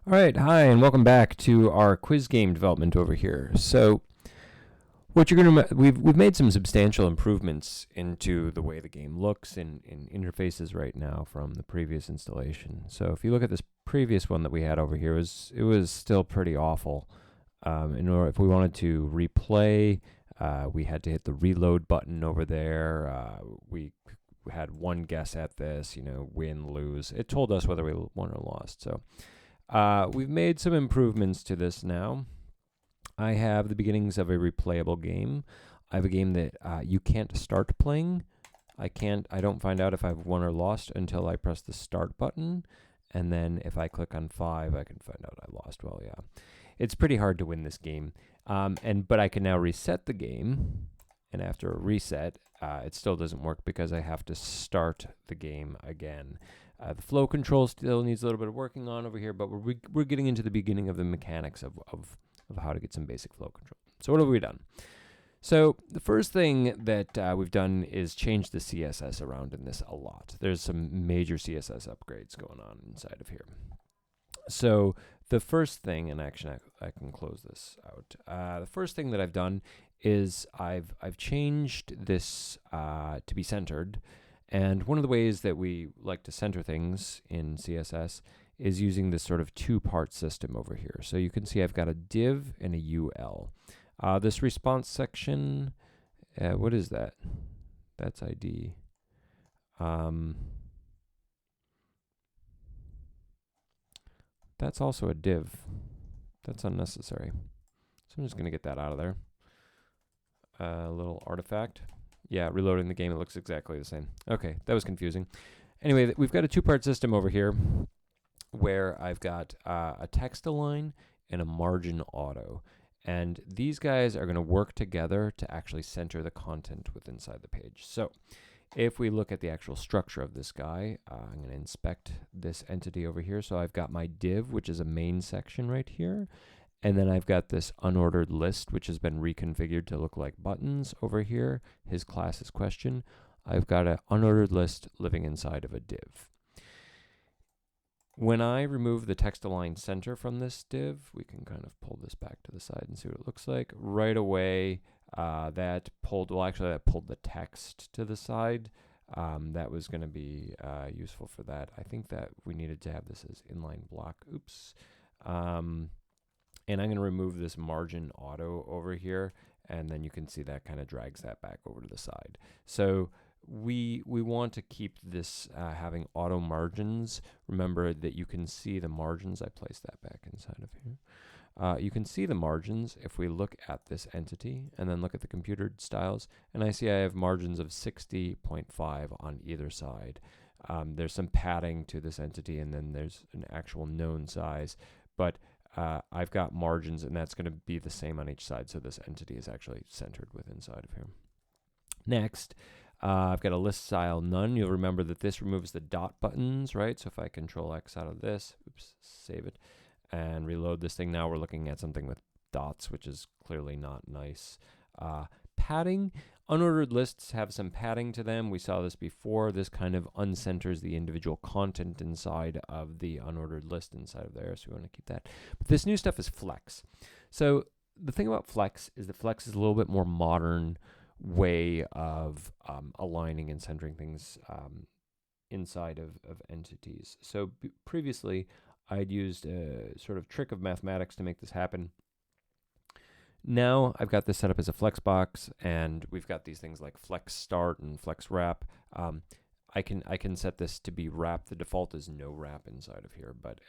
All right, hi, and welcome back to our quiz game development over here. So, what you're gonna we've made some substantial improvements into the way the game looks in interfaces right now from the previous installation. So, if you look at this previous one that we had over here, it was still pretty awful. In order, if we wanted to replay, we had to hit the reload button over there. We had one guess at this, win, lose. It told us whether we won or lost. So. We've made some improvements to this now. I have the beginnings of a replayable game. I have a game that you can't start playing. I don't find out if I've won or lost until I press the start button. And then if I click on 5, I can find out I lost. Well, yeah. It's pretty hard to win this game. But I can now reset the game. And after a reset, it still doesn't work because I have to start the game again. The flow control still needs a little bit of working on over here, but we're getting into the beginning of the mechanics of how to get some basic flow control. So what have we done? So the first thing that we've done is change the CSS around in this a lot. There's some major CSS upgrades going on inside of here. So the first thing, and actually I can close this out. The first thing that I've done is I've changed this to be centered. And one of the ways that we like to center things in CSS is using this sort of two-part system over here. So you can see I've got a div and a UL. This response section, what is that? That's ID. That's also a div. That's unnecessary. So I'm just going to get that out of there. A little artifact. Yeah, reloading the game, it looks exactly the same. Okay, that was confusing. Anyway, we've got a two-part system over here where I've got a text align and a margin auto. And these guys are going to work together to actually center the content within inside the page. So if we look at the actual structure of this guy, I'm going to inspect this entity over here. So I've got my div, which is a main section right here. And then I've got this unordered list, which has been reconfigured to look like buttons over here. His class is question. I've got an unordered list living inside of a div. When I remove the text align center from this div, we can kind of pull this back to the side and see what it looks like. Right away, that pulled the text to the side. That was going to be useful for that. I think that we needed to have this as inline block. Oops. And I'm going to remove this margin auto over here, and then you can see that kind of drags that back over to the side. So we want to keep this having auto margins. Remember that you can see the margins. I placed that back inside of here. You can see the margins if we look at this entity and then look at the computer styles, and I see I have margins of 60.5 on either side. There's some padding to this entity, and then there's an actual known size, but I've got margins, and that's going to be the same on each side, so this entity is actually centered within inside of here. Next, I've got a list style none. You'll remember that this removes the dot buttons, right? So if I control X out of this, oops, save it, and reload this thing, now we're looking at something with dots, which is clearly not nice. Padding. Unordered lists have some padding to them. We saw this before. This kind of uncenters the individual content inside of the unordered list inside of there, so we want to keep that. But this new stuff is Flex. So the thing about Flex is that Flex is a little bit more modern way of aligning and centering things inside of entities. So previously, I'd used a sort of trick of mathematics to make this happen. Now I've got this set up as a flex box, and we've got these things like flex start and flex wrap. I can set this to be wrap. The default is no wrap inside of here, but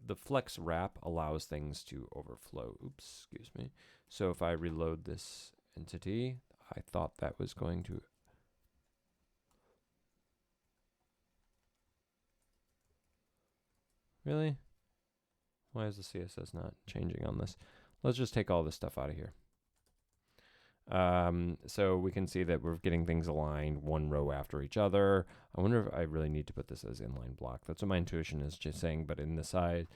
the flex wrap allows things to overflow. Oops, excuse me. So if I reload this entity, I thought that was going to... Really? Why is the CSS not changing on this? Let's just take all this stuff out of here. So we can see that we're getting things aligned one row after each other. I wonder if I really need to put this as inline block. That's what my intuition is just saying, but in the side,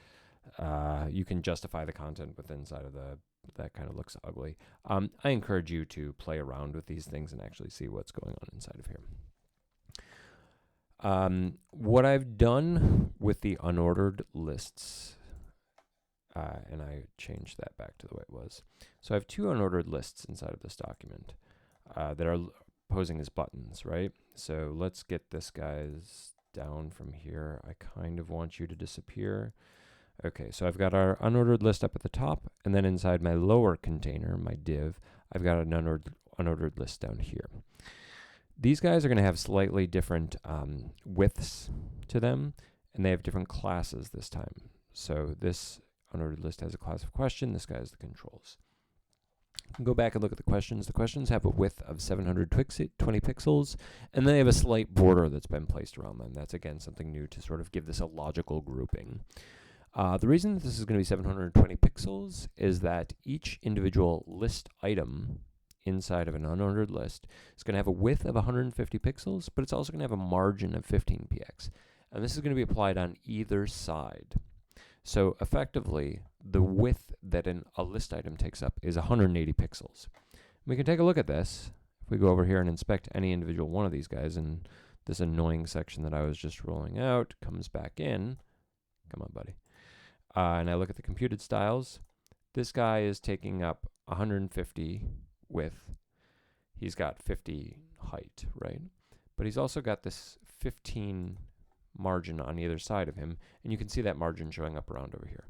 you can justify the content within inside of that kind of looks ugly. I encourage you to play around with these things and actually see what's going on inside of here. What I've done with the unordered lists and I changed that back to the way it was. So I have two unordered lists inside of this document that are posing as buttons, right? So let's get this guy's down from here. I kind of want you to disappear. Okay, so I've got our unordered list up at the top, and then inside my lower container, my div, I've got an unordered list down here. These guys are going to have slightly different widths to them, and they have different classes this time. So this unordered list has a class of question. This guy has the controls. You can go back and look at the questions. The questions have a width of 720 pixels, and they have a slight border that's been placed around them. That's, again, something new to sort of give this a logical grouping. The reason that this is going to be 720 pixels is that each individual list item inside of an unordered list is going to have a width of 150 pixels, but it's also going to have a margin of 15 px. And this is going to be applied on either side. So effectively, the width that a list item takes up is 180 pixels. We can take a look at this. If we go over here and inspect any individual one of these guys, and this annoying section that I was just rolling out comes back in. Come on, buddy. And I look at the computed styles. This guy is taking up 150 width. He's got 50 height, right? But he's also got this 15 margin on either side of him, and you can see that margin showing up around over here.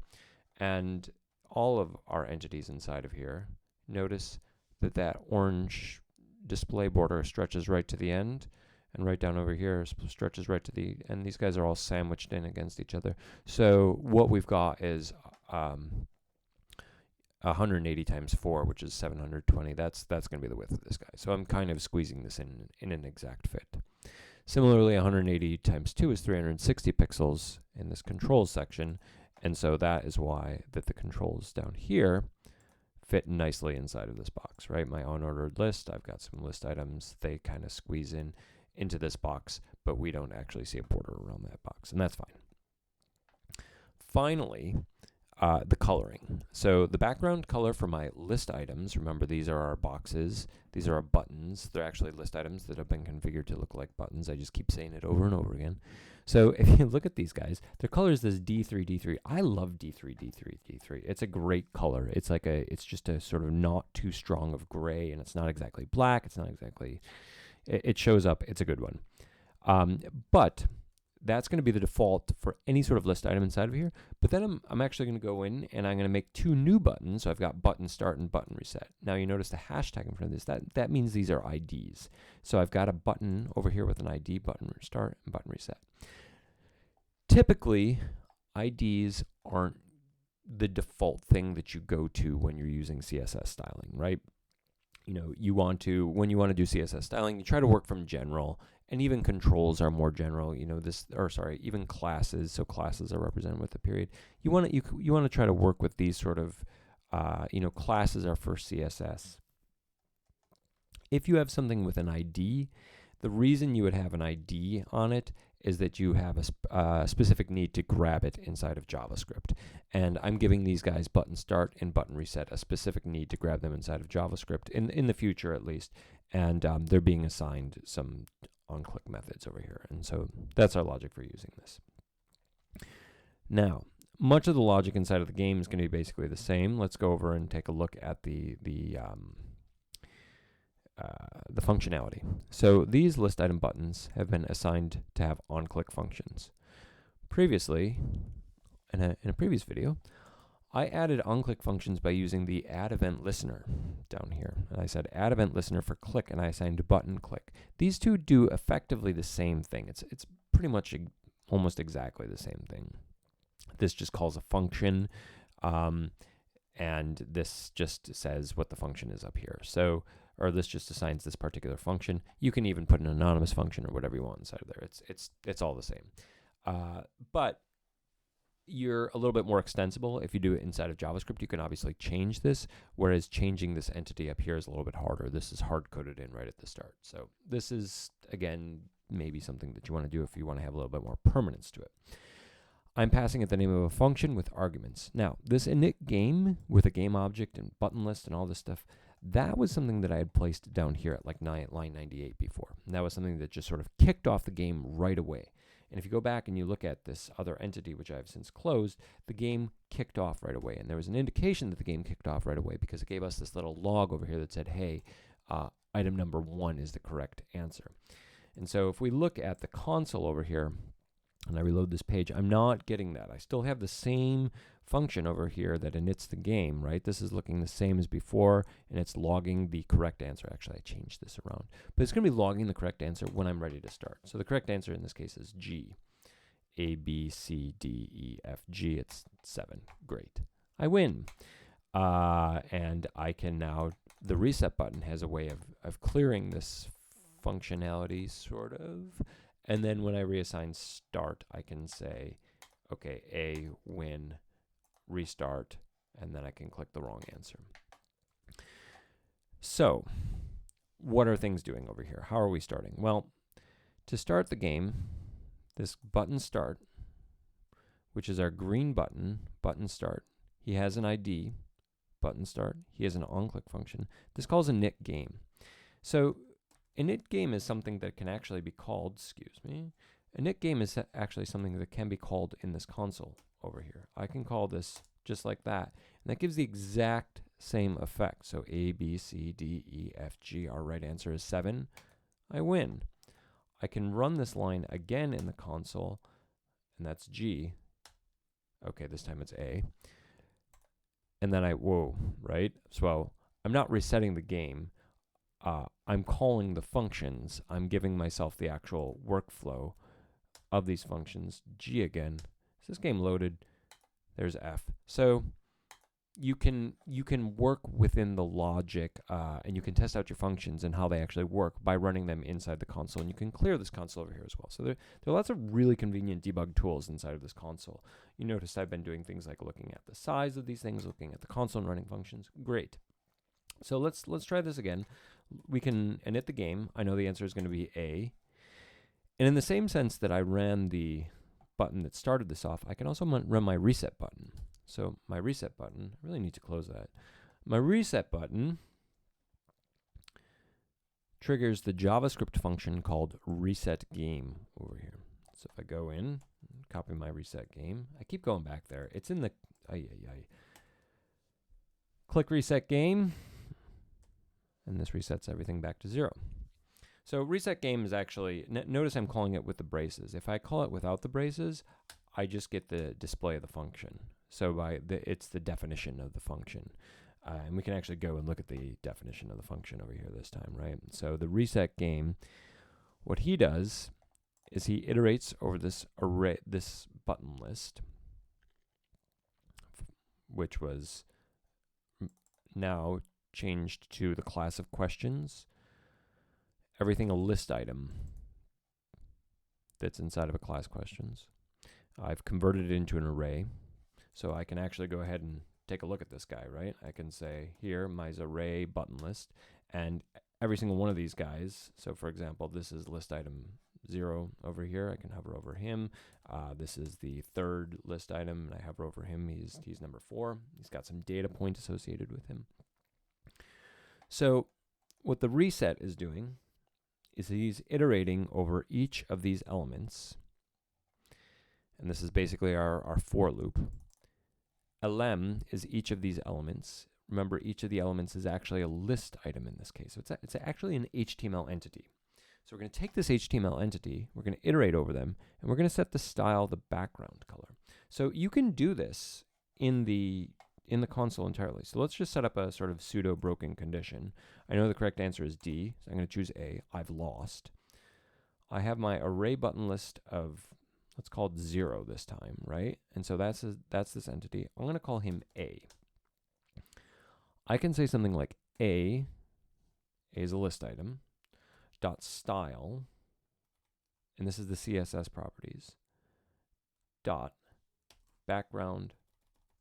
And all of our entities inside of here, notice that that orange display border stretches right to the end, and right down over here stretches right to the end. These guys are all sandwiched in against each other. So what we've got is 180 times 4, which is 720. That's going to be the width of this guy. So I'm kind of squeezing this in an exact fit. Similarly, 180 times 2 is 360 pixels in this controls section, and so that is why that the controls down here fit nicely inside of this box, right? My unordered list, I've got some list items, they kind of squeeze into this box, but we don't actually see a border around that box, and that's fine. Finally, the coloring. So the background color for my list items, remember these are our boxes, these are our buttons. They're actually list items that have been configured to look like buttons. I just keep saying it over and over again. So if you look at these guys, their color is this D3, D3. I love D3, D3, D3. It's a great color. It's like it's just a sort of not too strong of gray, and it's not exactly black. It's not exactly, it shows up. It's a good one. But that's going to be the default for any sort of list item inside of here. But then I'm actually going to go in and I'm going to make two new buttons. So I've got button start and button reset. Now you notice the hashtag in front of this. That means these are IDs. So I've got a button over here with an ID, button start and button reset. Typically, IDs aren't the default thing that you go to when you're using CSS styling, right? You know, when you want to do CSS styling, you try to work from general, and even controls are more general. You know, even classes. So classes are represented with a period. You want to try to work with these sort of, classes are for CSS. If you have something with an ID, the reason you would have an ID on it is that you have a specific need to grab it inside of JavaScript. And I'm giving these guys button start and button reset a specific need to grab them inside of JavaScript, in the future at least. And they're being assigned some on-click methods over here. And so that's our logic for using this. Now, much of the logic inside of the game is going to be basically the same. Let's go over and take a look at the functionality. So these list item buttons have been assigned to have on-click functions. Previously, in a previous video, I added on-click functions by using the add event listener down here. And I said add event listener for click, and I assigned button click. These two do effectively the same thing. It's pretty much almost exactly the same thing. This just calls a function, and this just says what the function is up here. So, or this just assigns this particular function. You can even put an anonymous function or whatever you want inside of there. It's all the same. But you're a little bit more extensible if you do it inside of JavaScript. You can obviously change this, whereas changing this entity up here is a little bit harder. This is hard-coded in right at the start. So this is, again, maybe something that you want to do if you want to have a little bit more permanence to it. I'm passing it the name of a function with arguments. Now, this init game with a game object and button list and all this stuff, that was something that I had placed down here at like line 98 before. And that was something that just sort of kicked off the game right away. And if you go back and you look at this other entity, which I've since closed, the game kicked off right away. And there was an indication that the game kicked off right away because it gave us this little log over here that said, hey, item number 1 is the correct answer. And so if we look at the console over here, and I reload this page, I'm not getting that. I still have the same function over here that inits the game, right? This is looking the same as before, and it's logging the correct answer. Actually, I changed this around. But it's going to be logging the correct answer when I'm ready to start. So the correct answer in this case is G. A, B, C, D, E, F, G. It's 7. Great. I win. And I can now, the reset button has a way of clearing this functionality, sort of. And then when I reassign start, I can say, okay, A, win, restart, and then I can click the wrong answer. So, what are things doing over here? How are we starting? Well, to start the game, this button start, which is our green button, button start, he has an ID, button start, he has an onClick function. This calls a init game. So, init game is something that can actually be called, init game is actually something that can be called in this console over here. I can call this just like that, and that gives the exact same effect. So A, B, C, D, E, F, G, our right answer is 7. I win. I can run this line again in the console, and that's G. Okay, this time it's A. And then right? So I'm not resetting the game. I'm calling the functions. I'm giving myself the actual workflow of these functions. G again. Is this game loaded? There's F. So you can work within the logic and you can test out your functions and how they actually work by running them inside the console. And you can clear this console over here as well. So there are lots of really convenient debug tools inside of this console. You notice I've been doing things like looking at the size of these things, looking at the console and running functions. Great. So let's try this again. We can init the game. I know the answer is going to be A. And in the same sense that I ran the button that started this off, I can also run my reset button. So my reset button, I really need to close that. My reset button triggers the JavaScript function called reset game over here. So if I go in, copy my reset game, I keep going back there. It's in the, click reset game, and this resets everything back to 0. So reset game is actually, notice I'm calling it with the braces. If I call it without the braces, I just get the display of the function. So it's the definition of the function. And we can actually go and look at the definition of the function over here this time, right? So the reset game, what he does is he iterates over this array, this button list, which was now changed to the class of questions. Everything a list item that's inside of a class questions. I've converted it into an array, so I can actually go ahead and take a look at this guy, right? I can say here, my array button list, and every single one of these guys, so for example, this is list item 0 over here. I can hover over him. This is the third list item, and I hover over him. He's number 4. He's got some data point associated with him. So what the reset is doing is he's iterating over each of these elements. And this is basically our for loop. lm is each of these elements. Remember, each of the elements is actually a list item in this case. So it's actually an HTML entity. So we're going to take this HTML entity, we're going to iterate over them, and we're going to set the style, the background color. So you can do this in the console entirely. So let's just set up a sort of pseudo broken condition. I know the correct answer is D, so I'm going to choose A. I've lost. I have my array button list of, let's call it 0 this time, right? And so that's this entity. I'm going to call him A. I can say something like A is a list item, dot style, and this is the CSS properties, dot background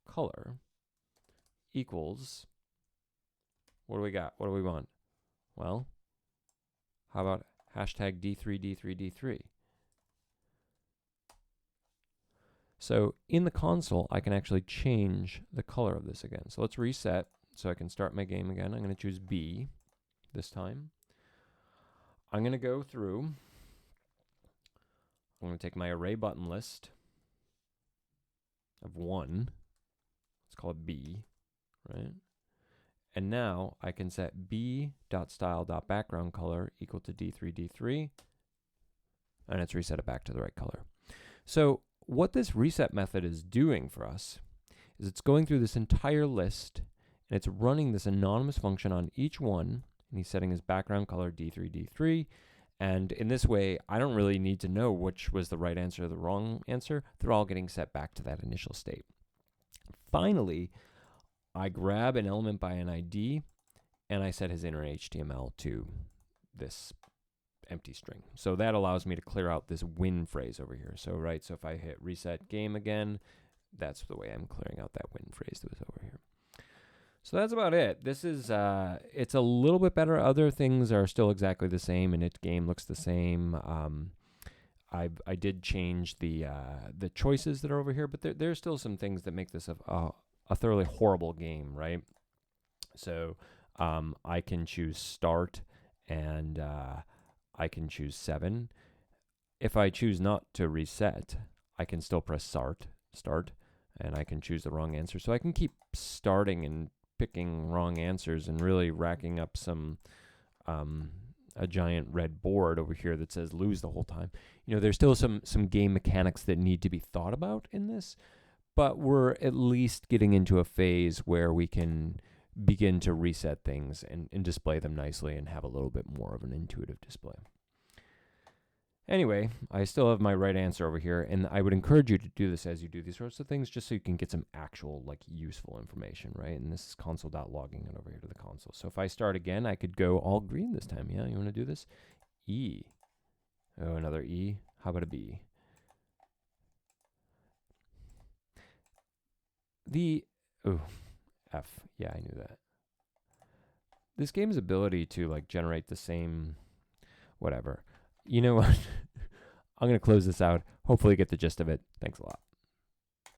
color equals, what do we got? What do we want? Well, how about hashtag D3D3D3? So in the console, I can actually change the color of this again. So let's reset so I can start my game again. I'm going to choose B this time. I'm going to go through. I'm going to take my array button list of 1. Let's call it B, right? And now I can set b.style.background color equal to d3, and it's reset it back to the right color. So what this reset method is doing for us is it's going through this entire list, and it's running this anonymous function on each one, and he's setting his background color d3. And in this way, I don't really need to know which was the right answer or the wrong answer. They're all getting set back to that initial state. Finally, I grab an element by an ID, and I set his inner HTML to this empty string. So that allows me to clear out this win phrase over here. So, right, so if I hit reset game again, that's the way I'm clearing out that win phrase that was over here. So that's about it. This is, it's a little bit better. Other things are still exactly the same, and its game looks the same. I did change the choices that are over here, but there's still some things that make this a thoroughly horrible game, right? So I can choose start, and I can choose 7. If I choose not to reset, I can still press start, and I can choose the wrong answer. So I can keep starting and picking wrong answers and really racking up some a giant red board over here that says lose the whole time. You know, there's still some game mechanics that need to be thought about in this, but we're at least getting into a phase where we can begin to reset things and display them nicely and have a little bit more of an intuitive display. Anyway, I still have my right answer over here, and I would encourage you to do this as you do these sorts of things, just so you can get some actual, like, useful information, right? And this is console.logging it over here to the console. So if I start again, I could go all green this time. Yeah, you want to do this? E. Oh, another E. How about a B? F. Yeah, I knew that. This game's ability to, like, generate the same whatever. You know what? I'm going to close this out. Hopefully get the gist of it. Thanks a lot.